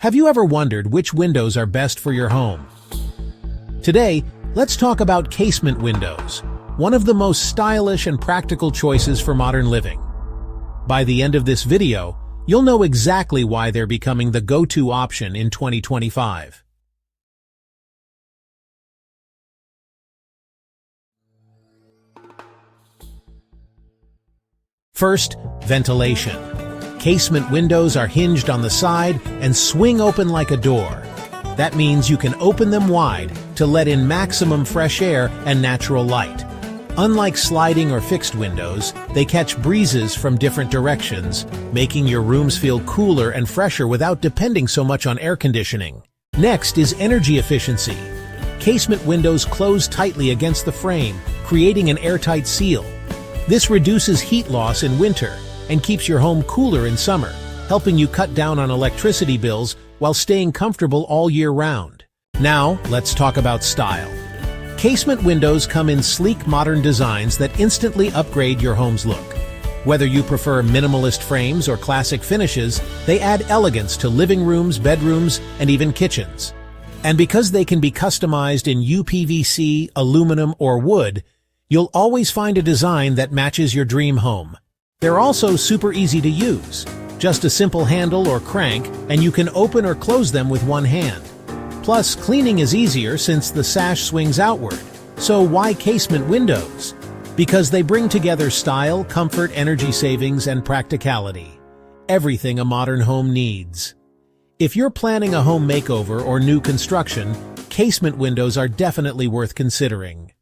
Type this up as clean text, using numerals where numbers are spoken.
Have you ever wondered which windows are best for your home? Today, let's talk about casement windows, one of the most stylish and practical choices for modern living. By the end of this video, you'll know exactly why they're becoming the go-to option in 2025. First, ventilation. Casement windows are hinged on the side and swing open like a door. That means you can open them wide to let in maximum fresh air and natural light. Unlike sliding or fixed windows, they catch breezes from different directions, making your rooms feel cooler and fresher without depending so much on air conditioning. Next is energy efficiency. Casement windows close tightly against the frame, creating an airtight seal. This reduces heat loss in winter and keeps your home cooler in summer, helping you cut down on electricity bills while staying comfortable all year round. Now, let's talk about style. Casement windows come in sleek modern designs that instantly upgrade your home's look. Whether you prefer minimalist frames or classic finishes, they add elegance to living rooms, bedrooms, and even kitchens. And because they can be customized in uPVC, aluminum, or wood, you'll always find a design that matches your dream home. They're also super easy to use. Just a simple handle or crank, and you can open or close them with one hand. Plus, cleaning is easier since the sash swings outward. So why casement windows? Because they bring together style, comfort, energy savings, and practicality. Everything a modern home needs. If you're planning a home makeover or new construction, casement windows are definitely worth considering.